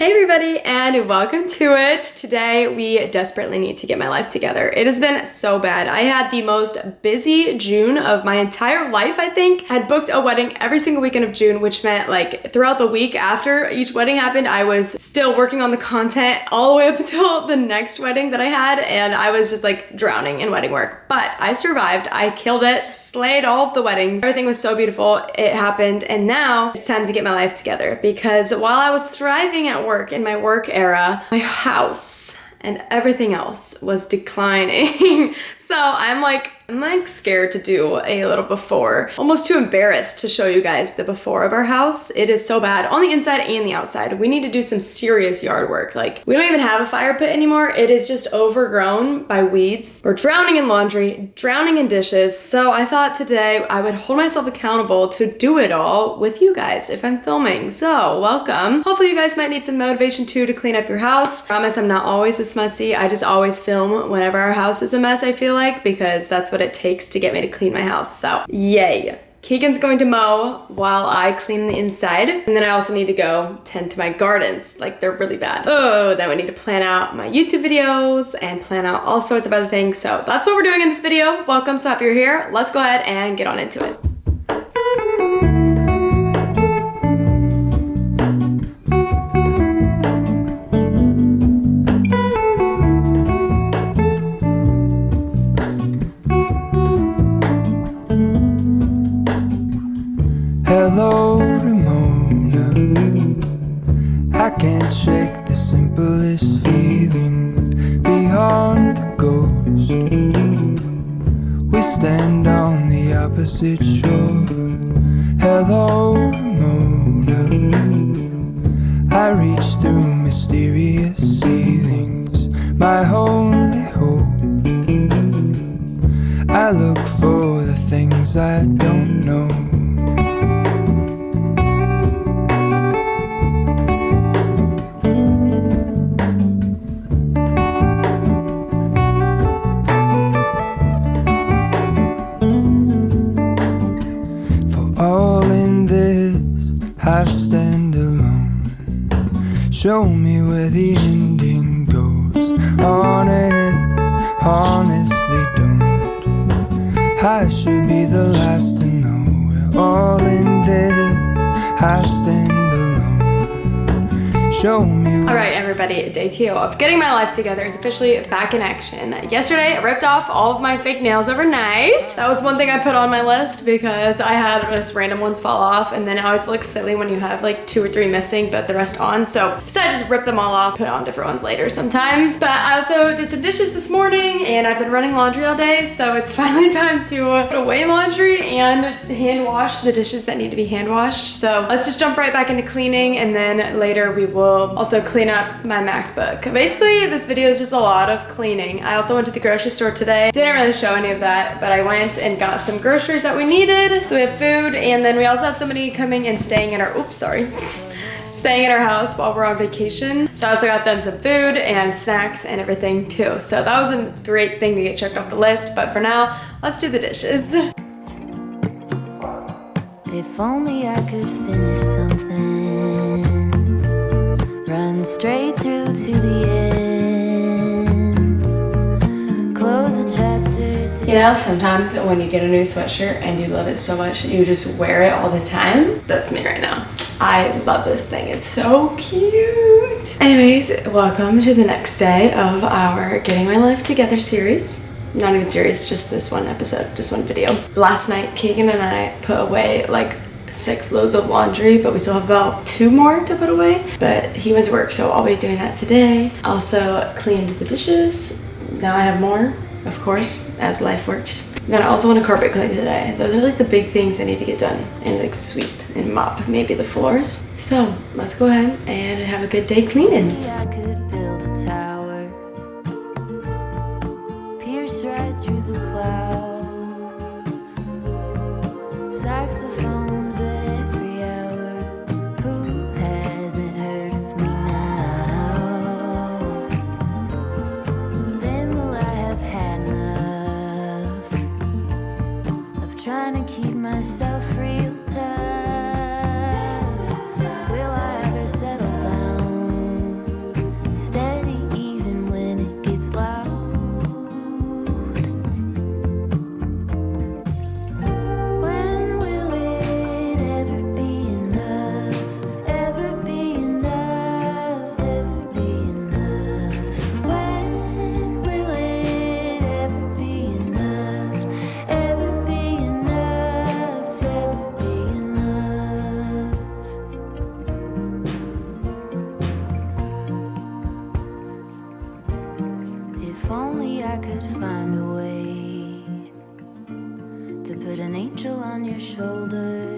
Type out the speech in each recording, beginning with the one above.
Hey everybody, and welcome to it. Today we desperately need to get my life together. It has been so bad. I had the most busy June of my entire life, I think. I had booked a wedding every single weekend of June, which meant like throughout the week after each wedding happened, I was still working on the content all the way up until the next wedding that I had, and I was just like drowning in wedding work. But I survived, I killed it, slayed all of the weddings. Everything was so beautiful, it happened, and now it's time to get my life together because while I was thriving at work in my work era, my house and everything else was declining. So I'm like scared to do a little before, almost too embarrassed to show you guys the before of our house. It is so bad on the inside and the outside. We need to do some serious yard work. Like, we don't even have a fire pit anymore. It is just overgrown by weeds. We're drowning in laundry, drowning in dishes. So I thought today I would hold myself accountable to do it all with you guys if I'm filming. So welcome. Hopefully you guys might need some motivation too to clean up your house. I promise I'm not always this messy. I just always film whenever our house is a mess, I feel like, because that's what it takes to get me to clean my house. So yay. Keegan's going to mow while I clean the inside. And then I also need to go tend to my gardens. Like, they're really bad. Oh, then we need to plan out my YouTube videos and plan out all sorts of other things. So that's what we're doing in this video. Welcome, so happy you're here. Let's go ahead and get on into it. Hello, Ramona. I can't shake the simplest feeling beyond the ghost. We stand on the opposite shore. Hello, Ramona. I reach through mysterious ceilings, my only hope. I look for the things I don't know. I stand alone. Show me where the ending goes. Honestly don't. I should be the last to know. We're all in this. I stand alone. Show me. All right, everybody, day 2 of getting my life together is officially back in action. Yesterday, I ripped off all of my fake nails overnight. That was one thing I put on my list because I had just random ones fall off, and then it always looks silly when you have like 2 or 3 missing but the rest on. So decided to just rip them all off, put on different ones later sometime. But I also did some dishes this morning, and I've been running laundry all day, so it's finally time to put away laundry and hand wash the dishes that need to be hand washed. So let's just jump right back into cleaning, and then later we will also clean up my MacBook. Basically, this video is just a lot of cleaning. I also went to the grocery store today. Didn't really show any of that, but I went and got some groceries that we needed. So we have food, and then we also have somebody coming and staying in our, staying at our house while we're on vacation. So I also got them some food and snacks and everything too. So that was a great thing to get checked off the list, but for now, let's do the dishes. If only I could finish something, run straight through to the end, close a chapter. You know, sometimes when you get a new sweatshirt and you love it so much, you just wear it all the time. That's me right now. I love this thing, it's so cute. Anyways, welcome to the next day of our Getting My Life Together series. Not even series, just this one episode, just one video. Last night, Keegan and I put away like 6 loads of laundry, but we still have about 2 more to put away. But he went to work, so I'll be doing that today. Also cleaned the dishes. Now I have more, of course, as life works. Then I also want to carpet clean today. Those are like the big things I need to get done, and like sweep and mop maybe the floors. So let's go ahead and have a good day cleaning. I could build a tower, pierce right through the clouds, saxophones at every hour. Who hasn't heard of me now? Then will I have had enough of trying to keep myself real tough? Will I ever settle down? I could find a way to put an angel on your shoulder,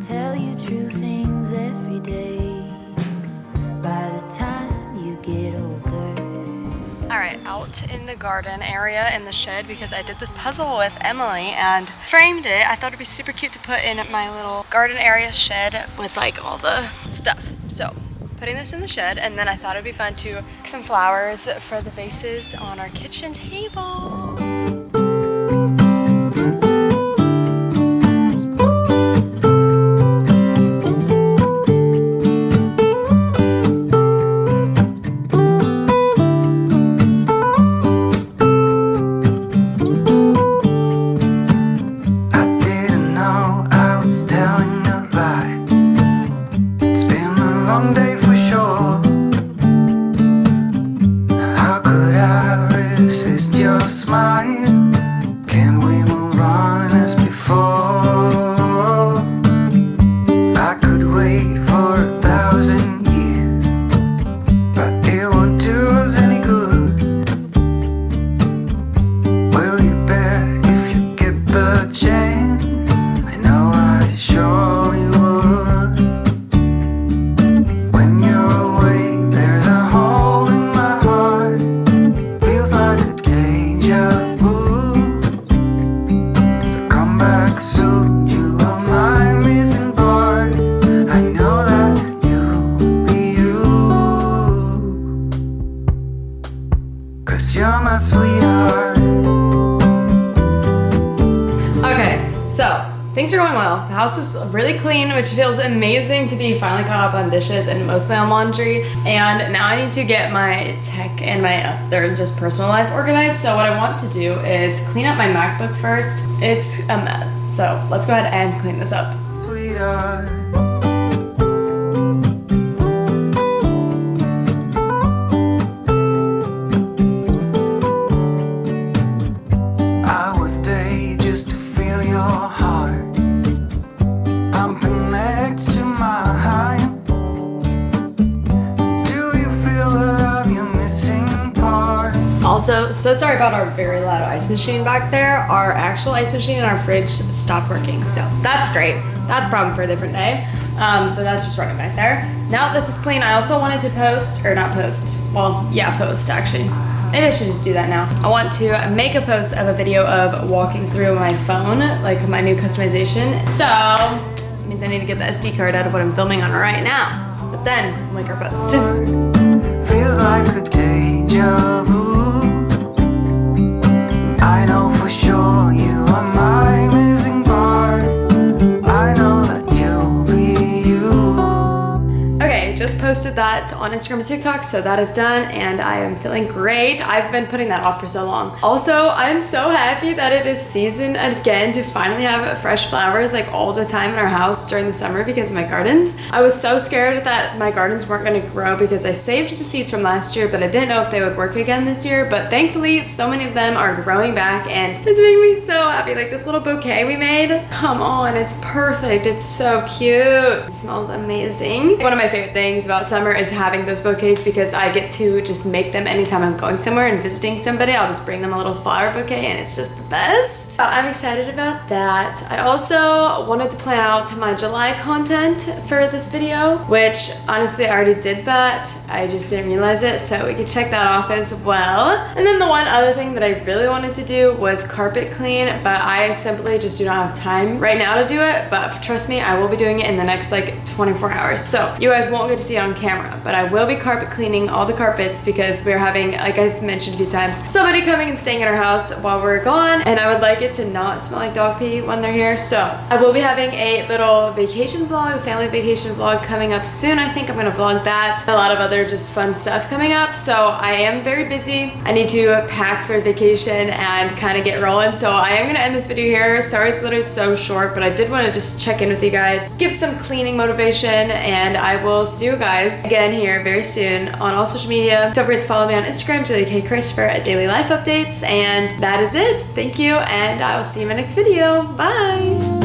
tell you true things every day by the time you get older. All right, out in the garden area in the shed because I did this puzzle with Emily and framed it. I thought it'd be super cute to put in my little garden area shed with like all the stuff. So putting this in the shed, and then I thought it'd be fun to pick some flowers for the vases on our kitchen table. So things are going well. The house is really clean, which feels amazing to be finally caught up on dishes and mostly on laundry. And now I need to get my tech and my other just personal life organized. So what I want to do is clean up my MacBook first. It's a mess. So let's go ahead and clean this up. Sweetheart. Also, so sorry about our very loud ice machine back there. Our actual ice machine in our fridge stopped working, so that's great. That's a problem for a different day. So that's just running back there. Now that this is clean, I also wanted to post actually. Maybe I should just do that now. I want to make a post of a video of walking through my phone, like my new customization. So, it means I need to get the SD card out of what I'm filming on right now. But then, link our post. Feels like a deja vu. I know for sure you are my missing part. I know that you'll be you. Okay, just posted that on Instagram and TikTok, so that is done and I am feeling great. I've been putting that off for so long. Also, I'm so happy that it is season again to finally have fresh flowers like all the time in our house during the summer because of my gardens. I was so scared that my gardens weren't gonna grow because I saved the seeds from last year, but I didn't know if they would work again this year. But thankfully, so many of them are growing back and it's making me so happy. Like this little bouquet we made, come on, it's perfect. It's so cute. It smells amazing. One of my favorite things about summer is having those bouquets because I get to just make them anytime I'm going somewhere and visiting somebody. I'll just bring them a little flower bouquet and it's just the best. So I'm excited about that. I also wanted to plan out my July content for this video, which honestly I already did that. I just didn't realize it, so we could check that off as well. And then the one other thing that I really wanted to do was carpet clean, but I simply just do not have time right now to do it. But trust me, I will be doing it in the next like 24 hours. So you guys won't get to see it on camera, but I will be carpet cleaning all the carpets because we're having, like I've mentioned a few times, somebody coming and staying at our house while we're gone, and I would like it to not smell like dog pee when they're here. So I will be having a little vacation vlog, a family vacation vlog coming up soon. I think I'm gonna vlog that. A lot of other just fun stuff coming up. So I am very busy. I need to pack for vacation and kind of get rolling. So I am gonna end this video here. Sorry it's literally so short, but I did want to just check in with you guys, give some cleaning motivation, and I will see you guys again here very soon on all social media. Don't forget to follow me on Instagram, Julia K. Crist, for daily life updates. And that is it. Thank you, and I will see you in my next video. Bye.